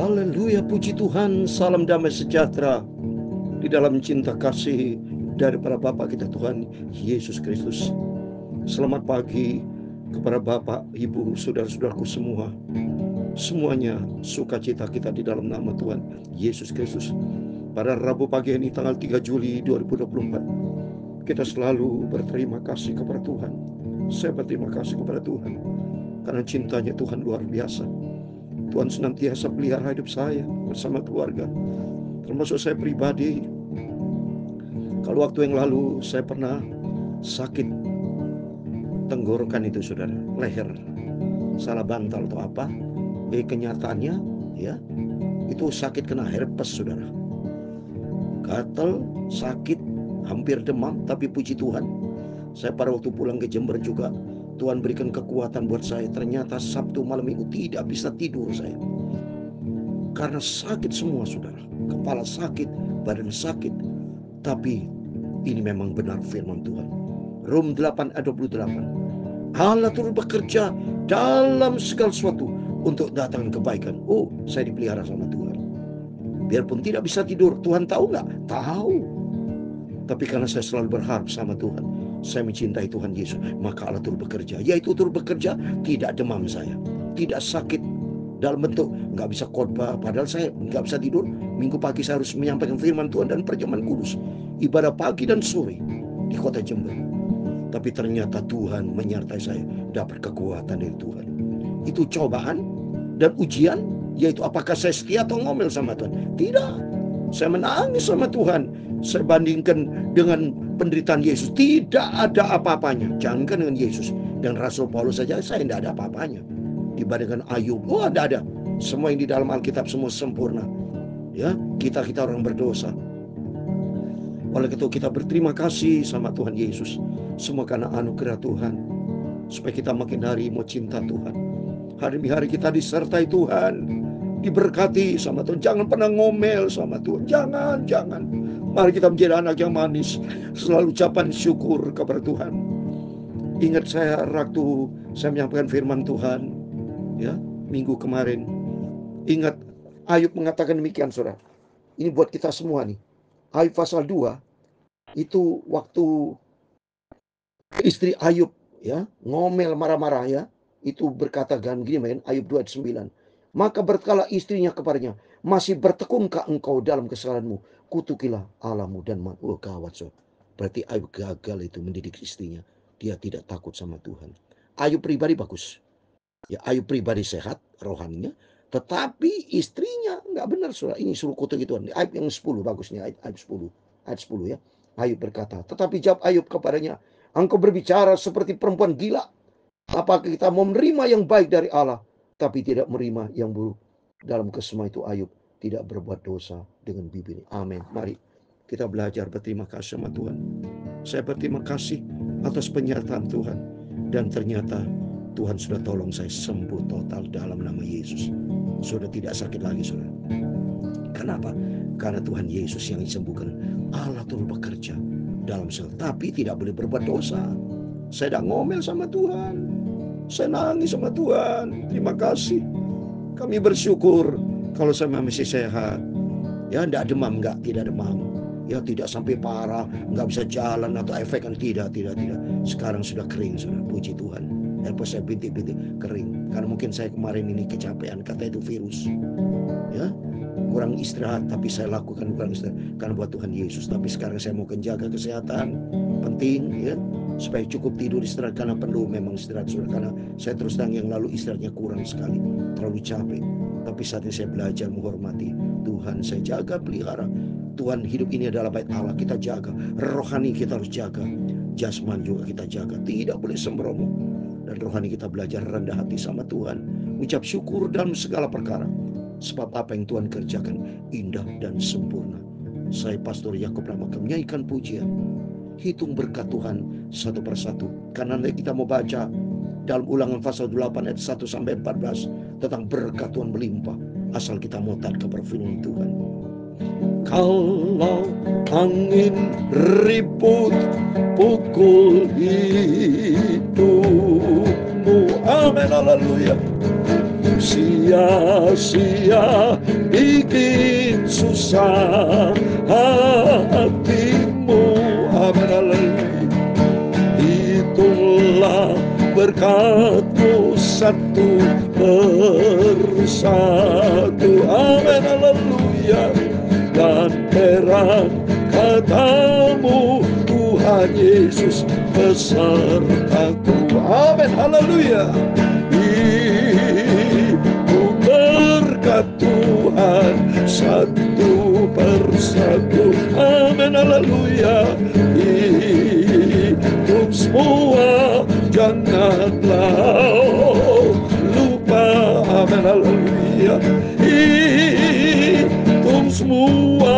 Haleluya, puji Tuhan. Salam damai sejahtera di dalam cinta kasih daripada Bapa kita Tuhan Yesus Kristus. Selamat pagi kepada Bapak, Ibu, saudara-saudaraku semua. Semuanya sukacita kita di dalam nama Tuhan Yesus Kristus. Pada Rabu pagi ini tanggal 3 Juli 2024, kita selalu berterima kasih kepada Tuhan. Saya berterima kasih kepada Tuhan karena cintanya Tuhan luar biasa. Tuhan senantiasa pelihara hidup saya bersama keluarga, termasuk saya pribadi. Kalau waktu yang lalu saya pernah sakit tenggorokan itu, saudara, leher, salah bantal atau apa. Kenyataannya ya itu sakit kena herpes, saudara. Gatal, sakit, hampir demam, tapi puji Tuhan, saya pada waktu pulang ke Jember juga Tuhan berikan kekuatan buat saya. Ternyata Sabtu malam itu tidak bisa tidur saya, karena sakit semua, saudara. Kepala sakit, badan sakit. Tapi ini memang benar firman Tuhan. Rom 8 ayat 28. Allah turut bekerja dalam segala sesuatu untuk datangkan kebaikan. Oh, saya dipelihara sama Tuhan. Biarpun tidak bisa tidur, Tuhan tahu nggak? Tahu. Tapi karena saya selalu berharap sama Tuhan, saya mencintai Tuhan Yesus, maka Allah turut bekerja. Yaitu turut bekerja, tidak demam saya, tidak sakit dalam bentuk nggak bisa khotbah, padahal saya nggak bisa tidur. Minggu pagi saya harus menyampaikan firman Tuhan dan perjamuan kudus, ibadah pagi dan sore di kota Jember. Tapi ternyata Tuhan menyertai saya, dapat kekuatan dari Tuhan. Itu cobaan dan ujian, yaitu apakah saya setia atau ngomel sama Tuhan? Tidak, saya menangis sama Tuhan. Saya bandingkan dengan penderitaan Yesus, tidak ada apa-apanya. Jangankan dengan Yesus dan Rasul Paulus saja, saya tidak ada apa-apanya. Dibandingkan Ayub, oh ada. Semua yang di dalam Alkitab semua sempurna. Ya, kita orang berdosa. Oleh itu kita berterima kasih sama Tuhan Yesus, semua karena anugerah Tuhan, supaya kita makin hari mau cinta Tuhan. Hari demi hari kita disertai Tuhan, diberkati sama Tuhan. Jangan pernah ngomel sama Tuhan. Jangan. Mari kita menjadi anak yang manis, selalu ucapan syukur kepada Tuhan. Ingat saya waktu saya menyampaikan firman Tuhan ya minggu kemarin. Ingat Ayub mengatakan demikian, saudara. Ini buat kita semua nih. Ayub pasal 2 itu waktu istri Ayub ya ngomel marah-marah ya, itu berkata gini, Ayub 2 ayat 9. Maka berkala istrinya kepadanya, masih bertekunkah engkau dalam kesalahanmu? Kutukilah Allahmu dan oh gawat, so. Berarti Ayub gagal itu mendidik istrinya. Dia tidak takut sama Tuhan. Ayub pribadi bagus. Ya, Ayub pribadi sehat rohaninya, tetapi istrinya nggak benar, saudara. Ini suruh kutuki Tuhan. Ayub yang 10 bagusnya, ayat 10 ya. Ayub berkata, tetapi jawab Ayub kepadanya, engkau berbicara seperti perempuan gila. Apakah kita mau menerima yang baik dari Allah, tapi tidak menerima yang buruk? Dalam kesemua itu Ayub tidak berbuat dosa dengan bibirnya. Amin. Mari kita belajar berterima kasih sama Tuhan. Saya berterima kasih atas penyertaan Tuhan. Dan ternyata Tuhan sudah tolong saya sembuh total dalam nama Yesus. Sudah tidak sakit lagi, saudara. Kenapa? Karena Tuhan Yesus yang disembuhkan. Allah turut bekerja dalam segala, tapi tidak boleh berbuat dosa. Saya tidak ngomel sama Tuhan, saya nangis sama Tuhan. Terima kasih. Kami bersyukur kalau saya masih sehat. Ya, tidak demam, tidak demam. Ya, tidak sampai parah, nggak bisa jalan atau efek kan, tidak. Sekarang sudah kering, saudara. Puji Tuhan. Saya bintik-bintik kering. Karena mungkin saya kemarin ini kecapean, kata itu virus. Ya, kurang istirahat, tapi saya lakukan kurang istirahat karena buat Tuhan Yesus. Tapi sekarang saya mau jaga kesehatan, penting ya, supaya cukup tidur istirahat, karena perlu memang istirahat, saudara. Karena saya terus terang yang lalu istirahatnya kurang sekali, terlalu capek. Tapi saat ini saya belajar menghormati Tuhan. Saya jaga, pelihara Tuhan. Hidup ini adalah bait Allah, kita jaga. Rohani kita harus jaga, jasmani juga kita jaga. Tidak boleh sembrono. Dan rohani kita belajar rendah hati sama Tuhan, ucap syukur dalam segala perkara, sebab apa yang Tuhan kerjakan indah dan sempurna. Saya Pastor Yakub Rama menyanyikan pujian, hitung berkat Tuhan satu persatu. Karena kita mau baca dalam Ulangan pasal 8 ayat 1 sampai 14 tentang berkat Tuhan melimpah, asal kita mau taat kepada firman Tuhan. Kalau angin ribut pukul hidupmu, amin, haleluya. sia-sia bikin susah hatimu. Amin, haleluya. Itulah berkat-Mu satu persatu. Amin, haleluya. Dan terang kata-Mu Tuhan Yesus besertaku. Amin, haleluya. Itu berkat Tuhan satu persatu. Amin, haleluya. Itu semua janganlah lupa. Amin, haleluya. Itu semua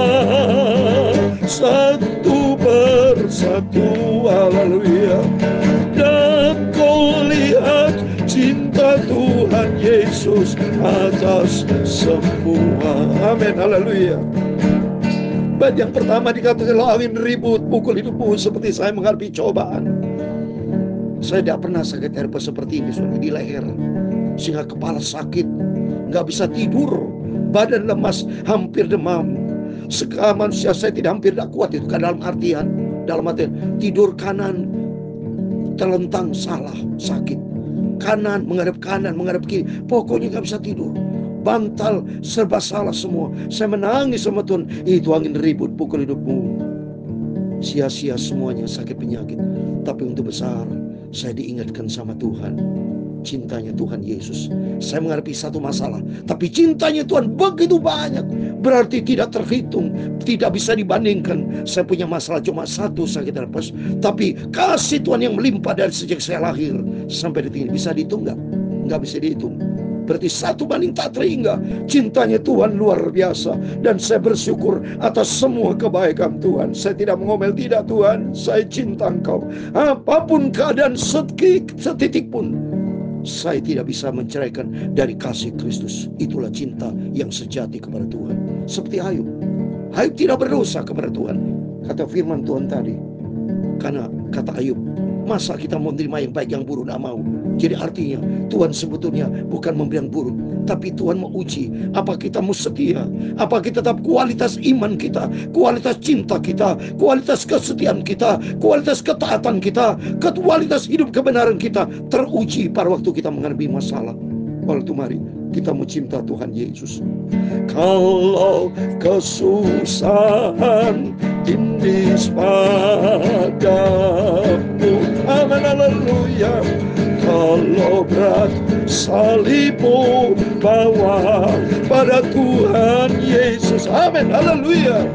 satu persatu. Haleluya. Dan kau lihat cinta Tuhan Yesus atas semua. Amin, haleluya. Bait yang pertama dikatakan, angin ribut pukul hidupmu seperti saya menghadapi cobaan. Saya tidak pernah sakit herpes seperti ini, di leher, sehingga kepala sakit, nggak bisa tidur, badan lemas, hampir demam. Manusia saya hampir tidak kuat itu, dalam artian tidur kanan terlentang salah, sakit, kanan menghadap kiri, pokoknya nggak bisa tidur. Bantal serba salah semua. Saya menangis sama Tuhan. Itu angin ribut pukul hidupmu. Sia-sia semuanya, sakit penyakit. Tapi untuk besar, saya diingatkan sama Tuhan. Cintanya Tuhan Yesus. Saya menghadapi satu masalah, tapi cintanya Tuhan begitu banyak. Berarti tidak terhitung, tidak bisa dibandingkan. Saya punya masalah cuma satu, sakit herpes, tapi kasih Tuhan yang melimpah dari sejak saya lahir sampai detik ini. Bisa dihitung nggak? Nggak bisa dihitung. Berarti satu banding tak terhingga. Cintanya Tuhan luar biasa. Dan saya bersyukur atas semua kebaikan Tuhan. Saya tidak mengomel, tidak Tuhan, saya cinta Engkau. Apapun keadaan setitik pun, saya tidak bisa menceraikan dari kasih Kristus. Itulah cinta yang sejati kepada Tuhan. Seperti Ayub. Ayub tidak berdosa kepada Tuhan. Kata firman Tuhan tadi. Karena kata Ayub, masa kita mau menerima yang baik, yang buruk tidak mau. Jadi artinya Tuhan sebetulnya bukan memberi yang buruk, tapi Tuhan mau uji apa kita mau setia, apa kita tetap kualitas iman kita, kualitas cinta kita, kualitas kesetiaan kita, kualitas ketaatan kita, kualitas hidup kebenaran kita teruji pada waktu kita menghadapi masalah. Oleh itu mari kita mau cinta Tuhan Yesus. Kalau kesusahan tindis padamu, amin, haleluya. Kalau berat salibmu bawa pada Tuhan Yesus, amin, haleluya.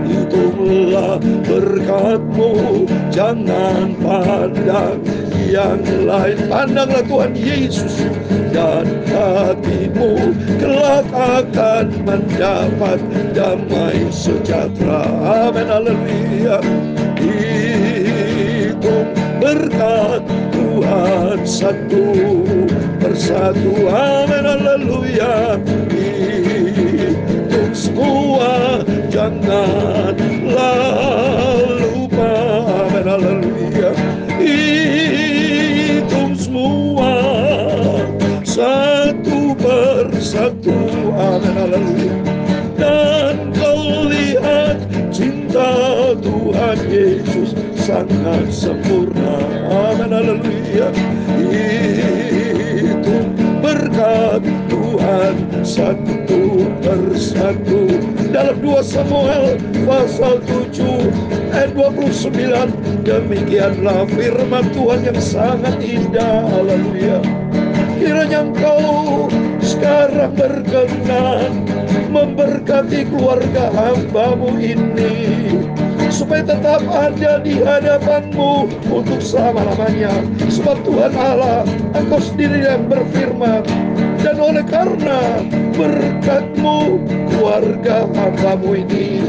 Itulah berkat-Mu, jangan pandang yang lain, pandanglah Tuhan Yesus. Dan hatimu kelak akan mendapat damai sejahtera, amin, haleluya. Itu berkat Tuhan satu persatu, amin, haleluya. Itu semua janganlah lupa, amin, haleluya. Itu semua satu persatu, amin, haleluya. Dan kau lihat cinta Tuhan Yesus sangat sempurna, amin, haleluya. Itu berkat Tuhan satu persatu. Dalam 2 Samuel pasal 7 ayat 29, demikianlah firman Tuhan yang sangat indah, haleluya. Kiranya Engkau sekarang berkenan memberkati keluarga hamba-Mu ini, supaya tetap ada di hadapan-Mu untuk selama-lamanya. Sebab Tuhan Allah, Engkau sendiri yang berfirman, dan oleh karena berkat-Mu keluarga hamba-Mu ini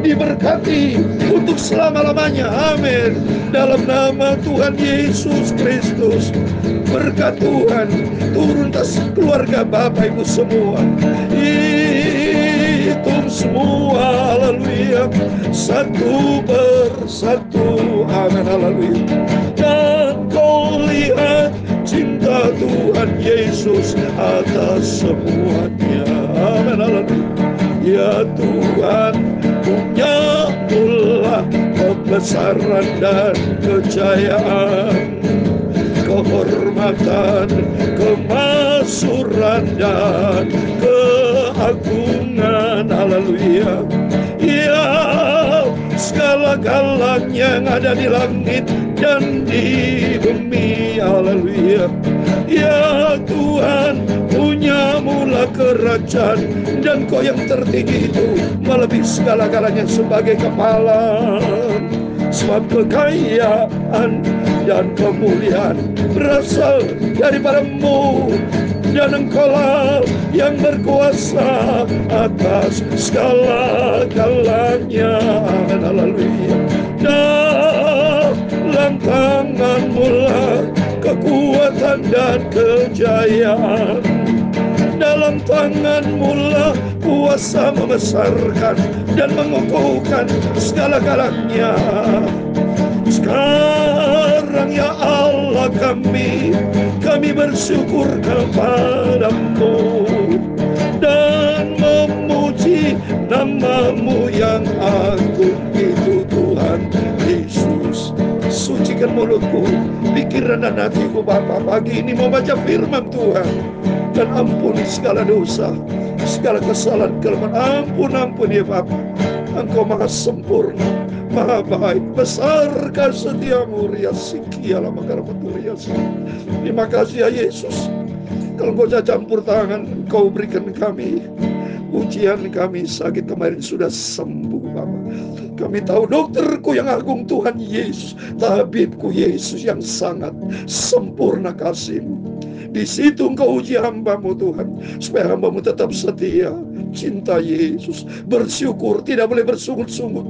diberkati untuk selama-lamanya, amin. Dalam nama Tuhan Yesus Kristus, berkat Tuhan turun atas keluarga Bapak Ibu semua. Itu semua, haleluya, satu persatu, amin, haleluya. Dan kau lihat cinta Tuhan Yesus atas semuanya. Amin, haleluya. Ya Tuhan, punya mula kebesaran dan kejayaan, kehormatan, kemasyhuran dan keagungan. Haleluya. Ya, segala-galanya yang ada di langit dan di bumi. Haleluya. Ya Tuhan, punya mula kerajaan, dan Kau yang tertinggi itu melebihi segala-galanya sebagai kepala. Sebab kekayaan dan kemuliaan berasal daripada-Mu, dan Engkaulah yang berkuasa atas segala-galanya. Amin, haleluya. Dalam tangan-Mu lah kekuatan dan kejayaan, dalam tangan-Mu lah kuasa membesarkan dan mengukuhkan segala-galanya. Sekarang ya Allah, kami bersyukur kepada-Mu dan memuji nama-Mu yang agung itu, Tuhan Yesus. Sucikan mulutku, pikiran dan hatiku Bapa. Pagi ini mau baca firman Tuhan, dan ampuni segala dosa, segala kesalahan, kelemahan. Ampun ya Bapa. Engkau maha sempurna, maha baik, besarkah setiamu, riasikialah makara peturias. Terima kasih ya Yesus. Kalau Engkau campur tangan, Engkau berikan kami ujian, kami sakit kemarin sudah sembuh Bapa. Kami tahu dokterku yang agung Tuhan Yesus, tabibku Yesus yang sangat sempurna kasih-Mu. Di situ Engkau uji hamba-Mu Tuhan, supaya hamba-Mu tetap setia, cinta Yesus, bersyukur, tidak boleh bersungut-sungut,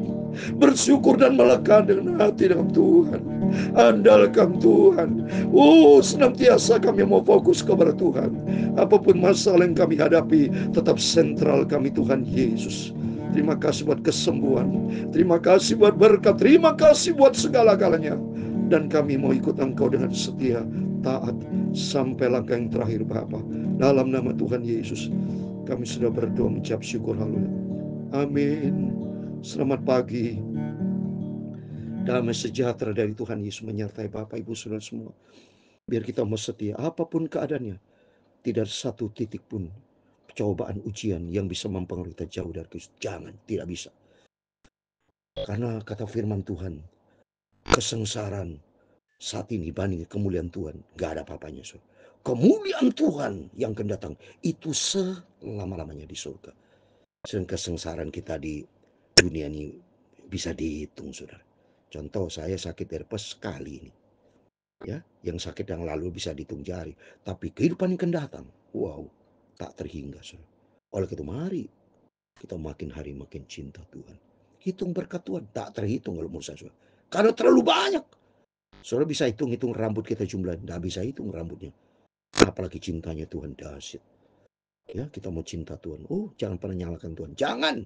bersyukur dan melekat dengan hati dengan Tuhan, andalkan Tuhan. Senantiasa kami mau fokus kepada Tuhan. Apapun masalah yang kami hadapi, tetap sentral kami Tuhan Yesus. Terima kasih buat kesembuhan, terima kasih buat berkat, terima kasih buat segala-galanya. Dan kami mau ikut Engkau dengan setia, taat, sampai langkah yang terakhir Bapa. Dalam nama Tuhan Yesus, kami sudah berdoa mengucap syukur. Haleluya. Amin. Selamat pagi. Damai sejahtera dari Tuhan Yesus menyertai Bapak, Ibu, Saudara semua. Biar kita mau setia, apapun keadaannya. Tidak ada satu titik pun cobaan ujian yang bisa mempengaruhi kita jauh dari Kristus. Jangan, tidak bisa. Karena kata firman Tuhan, kesengsaraan saat ini banding kemuliaan Tuhan, gak ada apa-apanya. Kemuliaan Tuhan yang akan datang itu selama-lamanya di surga. Sedang kesengsaraan kita di dunia ini bisa dihitung, saudara. Contoh, saya sakit herpes sekali ini. Ya, yang sakit yang lalu bisa dihitung jari. Tapi kehidupan yang akan datang, wow, tak terhingga, saudara. Oleh itu mari kita makin hari makin cinta Tuhan. Hitung berkat Tuhan tak terhitung kalau menurut saya, saudara. Karena terlalu banyak. Saudara bisa hitung rambut kita jumlahnya, tidak bisa hitung rambutnya. Apalagi cintanya Tuhan dahsyat. Ya, kita mau cinta Tuhan. Jangan pernah nyalakan Tuhan. Jangan.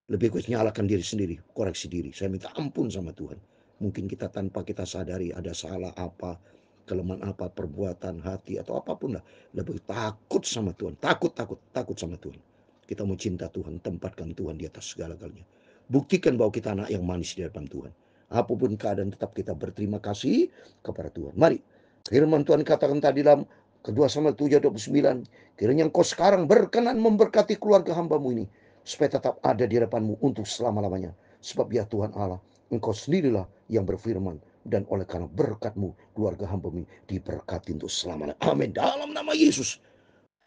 Lebih baik nyalakan diri sendiri, koreksi diri. Saya minta ampun sama Tuhan. Mungkin kita tanpa kita sadari ada salah apa, kelemahan apa, perbuatan, hati, atau apapun lah. Lebih takut sama Tuhan. Takut sama Tuhan. Kita mau cinta Tuhan, tempatkan Tuhan di atas segala-galanya. Buktikan bahwa kita anak yang manis di hadapan Tuhan. Apapun keadaan tetap kita berterima kasih kepada Tuhan. Mari, firman Tuhan katakan tadi dalam kedua Samuel 7:29. Kiranya Engkau sekarang berkenan memberkati keluarga hamba-Mu ini, supaya tetap ada di hadapan-Mu untuk selama-lamanya. Sebab ya Tuhan Allah, Engkau sendirilah yang berfirman, dan oleh karena berkat-Mu, keluarga hamba-Mu diberkati untuk selama-lamanya. Amin. Dalam nama Yesus,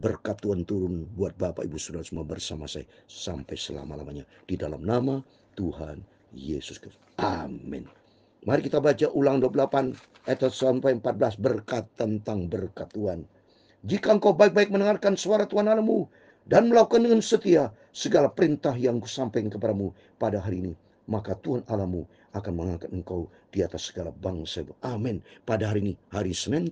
berkat Tuhan turun buat Bapak, Ibu, Saudara semua bersama saya sampai selama-lamanya. Di dalam nama Tuhan Yesus Kristus. Amin. Mari kita baca Ulangan 28 ayat 1-14, berkat tentang berkat Tuhan. Jika engkau baik-baik mendengarkan suara Tuhan Allahmu dan melakukan dengan setia segala perintah yang kusampaikan kepadamu pada hari ini, maka Tuhan Allahmu akan mengangkat engkau di atas segala bangsa. Amin. Pada hari ini, hari Senin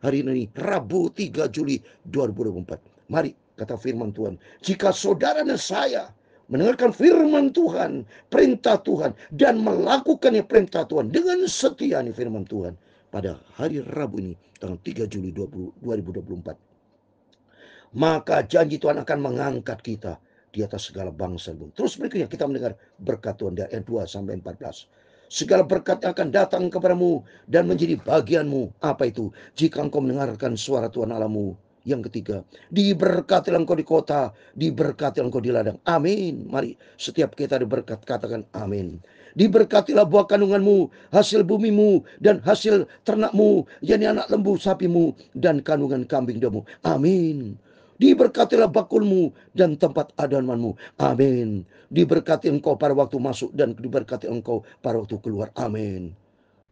hari ini Rabu 3 Juli 2024. Mari kata firman Tuhan, jika saudara dan saya mendengarkan firman Tuhan, perintah Tuhan, dan melakukannya perintah Tuhan dengan setia, nih firman Tuhan, pada hari Rabu ini tanggal 3 Juli 2024. Maka janji Tuhan akan mengangkat kita di atas segala bangsa bumi. Terus berikutnya kita mendengar berkat Tuhan dari ayat 2 sampai 14. Segala berkat akan datang kepadamu dan menjadi bagianmu. Apa itu? Jika engkau mendengarkan suara Tuhan Allahmu. Yang ketiga, diberkatilah engkau di kota, diberkatilah engkau di ladang. Amin. Mari setiap kita diberkat, katakan amin. Diberkatilah buah kandunganmu, hasil bumimu, dan hasil ternakmu, yakni anak lembu sapimu, dan kandungan kambing dombamu. Amin. Diberkatilah bakulmu dan tempat adamanmu. Amin. Diberkati engkau pada waktu masuk dan diberkati engkau pada waktu keluar. Amin.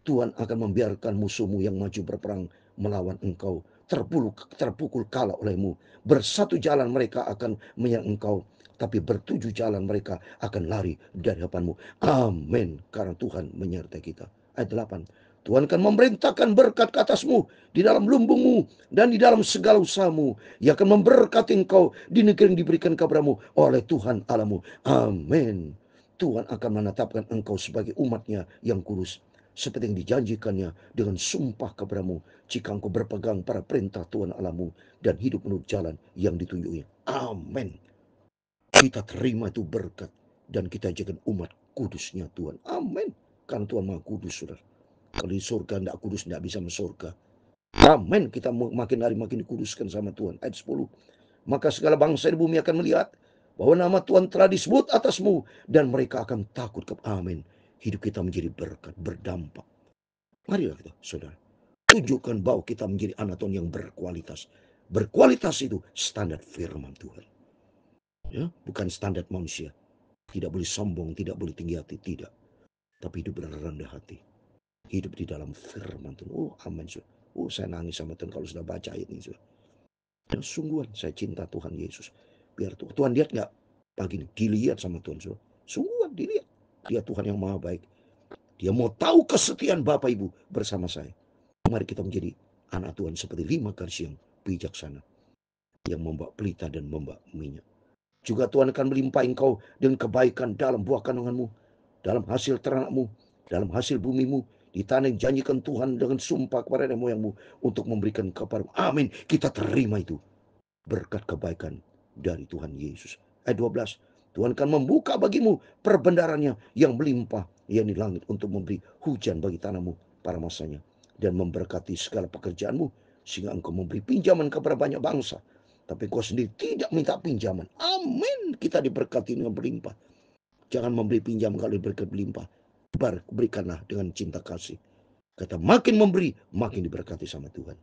Tuhan akan membiarkan musuhmu yang maju berperang melawan engkau terpukul kalah olehmu. Bersatu jalan mereka akan menyerang engkau, tapi bertujuh jalan mereka akan lari dari hadapanmu. Amin. Karena Tuhan menyertai kita. Ayat 8. Tuhan akan memerintahkan berkat ke atasmu, di dalam lumbungmu, dan di dalam segala usahamu. Ia akan memberkati engkau di negeri yang diberikan kepadamu oleh Tuhan Allahmu. Amin. Tuhan akan menetapkan engkau sebagai umatnya yang kudus, seperti yang dijanjikannya dengan sumpah kepadamu, jika engkau berpegang pada perintah Tuhan Allahmu dan hidup menurut jalan yang ditunjuknya. Amin. Kita terima itu berkat dan kita jadikan umat kudusnya Tuhan. Amin. Karena Tuhan Maha Kudus, saudara. Kalau di surga tidak kudus, tidak bisa masuk surga. Amin. Kita makin hari makin dikuduskan sama Tuhan. Ayat 10. Maka segala bangsa di bumi akan melihat bahwa nama Tuhan telah disebut atasmu, dan mereka akan takut. Amin. Hidup kita menjadi berkat, berdampak. Marilah kita, saudara, tunjukkan bahwa kita menjadi anak Tuhan yang berkualitas. Berkualitas itu standar firman Tuhan. Ya, bukan standar manusia. Tidak boleh sombong, tidak boleh tinggi hati, tidak. Tapi hidup rendah hati. Hidup di dalam firman Tuhan. Oh, amin. Oh, saya nangis sama Tuhan kalau sudah baca ayat ini. Dan sungguhan saya cinta Tuhan Yesus. Biar Tuhan lihat nggak pagi ini? Dilihat sama Tuhan. Sungguhan dilihat. Dia Tuhan yang maha baik. Dia mau tahu kesetiaan Bapak Ibu bersama saya. Mari kita menjadi anak Tuhan seperti 5 gadis yang bijaksana, yang membawa pelita dan membawa minyak. Juga Tuhan akan melimpahi engkau dengan kebaikan dalam buah kandunganmu, dalam hasil ternakmu, dalam hasil bumimu, di tanah yang janjikan Tuhan dengan sumpah kepada nenek moyangmu untuk memberikan kepadamu. Amin. Kita terima itu berkat kebaikan dari Tuhan Yesus. Ayat 12. Tuhan akan membuka bagimu perbendaharanya yang melimpah, yakni langit, untuk memberi hujan bagi tanahmu pada masanya, dan memberkati segala pekerjaanmu, sehingga engkau memberi pinjaman kepada banyak bangsa, tapi engkau sendiri tidak minta pinjaman. Amin. Kita diberkati dengan berlimpah. Jangan memberi pinjam kalau diberikan berlimpah. Berikanlah dengan cinta kasih. Kata makin memberi, makin diberkati sama Tuhan.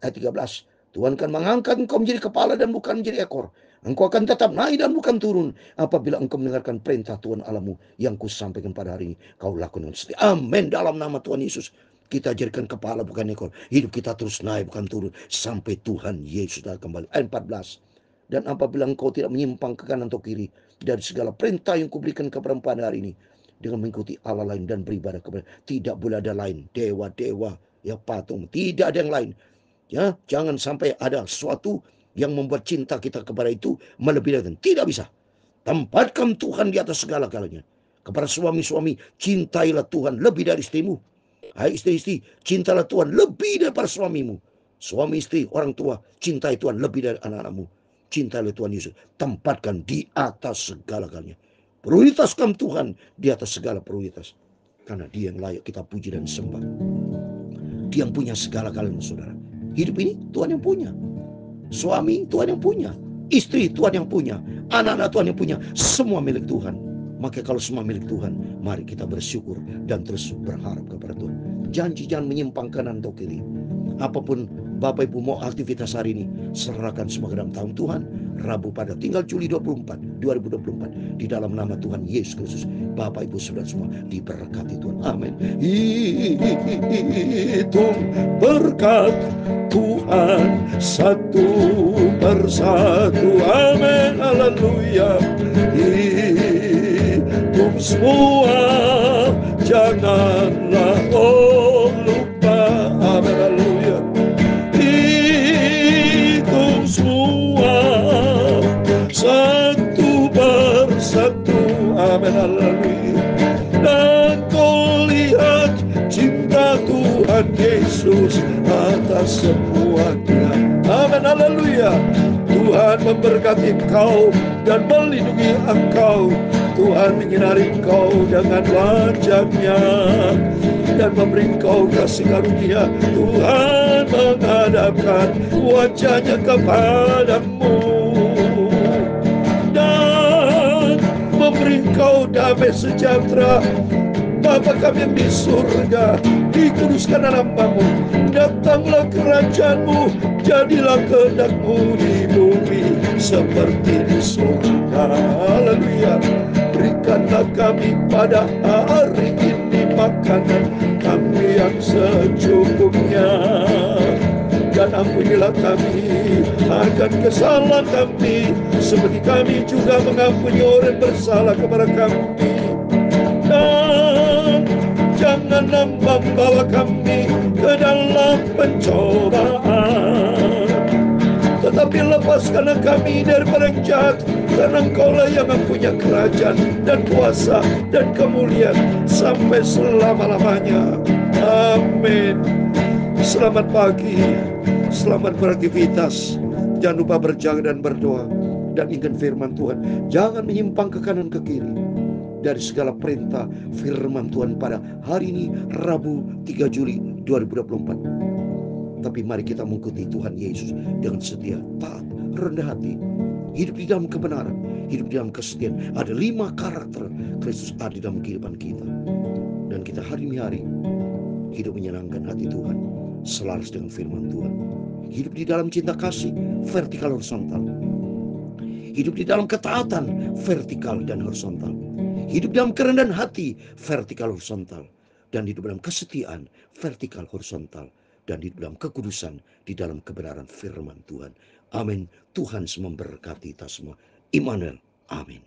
Ayat 13. Tuhan akan mengangkat engkau menjadi kepala dan bukan menjadi ekor. Engkau akan tetap naik dan bukan turun, apabila engkau mendengarkan perintah Tuhan Allahmu yang kusampaikan pada hari ini. Kau lakukan dengan setia. Amin. Dalam nama Tuhan Yesus, kita jadikan kepala bukan ekor. Hidup kita terus naik bukan turun, sampai Tuhan Yesus datang kembali. Ayat 14. Dan apabila engkau tidak menyimpang ke kanan atau kiri dari segala perintah yang kuberikan kepadamu pada hari ini, dengan mengikuti Allah lain dan beribadah kepada, tidak boleh ada lain, dewa-dewa, ya patung, tidak ada yang lain. Ya, jangan sampai ada sesuatu yang membuat cinta kita kepada itu melebihi dari. Tidak bisa. Tempatkan Tuhan di atas segala-galanya. Kepada suami-suami, cintailah Tuhan lebih dari istrimu. Hai istri-istri, cintalah Tuhan lebih daripada suamimu. Suami istri, orang tua, cintai Tuhan lebih dari anak-anakmu. Cintailah Tuhan Yesus. Tempatkan di atas segala-galanya. Prioritaskan Tuhan di atas segala prioritas. Karena dia yang layak kita puji dan sembah. Dia yang punya segala-galanya, saudara. Hidup ini Tuhan yang punya. Suami Tuhan yang punya. Istri Tuhan yang punya. Anak-anak Tuhan yang punya. Semua milik Tuhan. Maka kalau semua milik Tuhan, mari kita bersyukur dan terus berharap kepada Tuhan. Janji jangan menyimpang kanan atau kiri. Apapun Bapak Ibu mau aktivitas hari ini, serahkan semua ke dalam tangan Tuhan. Rabu pada tinggal Juli 2024, di dalam nama Tuhan Yesus Kristus. Bapak Ibu Saudara semua diberkati Tuhan. Amin. Hitung berkat Tuhan satu persatu. Amin. Haleluya. Hitung semua, janganlah lupa. Amin. Haleluya. Hitung semua, satu persatu. Amin. Haleluya. Dan kau lihat cinta Tuhan semuanya. Amin, haleluya. Tuhan memberkati engkau dan melindungi engkau. Tuhan menyinari engkau dengan wajah-Nya dan memberi engkau kasih karunia. Tuhan menghadapkan wajah-Nya kepadamu dan memberi engkau damai sejahtera. Bapa kami yang di surga, dikuduskan namamu, datanglah kerajaan-Mu, jadilah kehendak-Mu di bumi seperti di surga. Haleluya. Berikanlah kami pada hari ini makanan kami yang secukupnya, dan ampunilah kami akan kesalahan kami, seperti kami juga mengampuni orang bersalah kepada kami. Dan jangan membawa kami ke dalam pencobaan, tetapi lepaskanlah kami daripada yang jahat, karena Engkaulah yang mempunyai kerajaan dan kuasa dan kemuliaan sampai selama-lamanya. Amin. Selamat pagi, selamat beraktivitas. Jangan lupa berjaga dan berdoa, dan ingat firman Tuhan. Jangan menyimpang ke kanan ke kiri dari segala perintah firman Tuhan pada hari ini, Rabu 3 Juli 2024. Tapi mari kita mengikuti Tuhan Yesus dengan setia, taat, rendah hati, hidup di dalam kebenaran, hidup di dalam kesetiaan. Ada 5 karakter Kristus ada di dalam kehidupan kita, dan kita hari demi hari hidup menyenangkan hati Tuhan, selaras dengan firman Tuhan. Hidup di dalam cinta kasih, vertikal horizontal. Hidup di dalam ketaatan, vertikal dan horizontal. Hidup dalam kerendahan hati, vertikal horizontal. Dan hidup dalam kesetiaan, vertikal horizontal. Dan hidup dalam kekudusan, di dalam kebenaran firman Tuhan. Amin. Tuhan memberkati kita semua. Immanuel. Amin.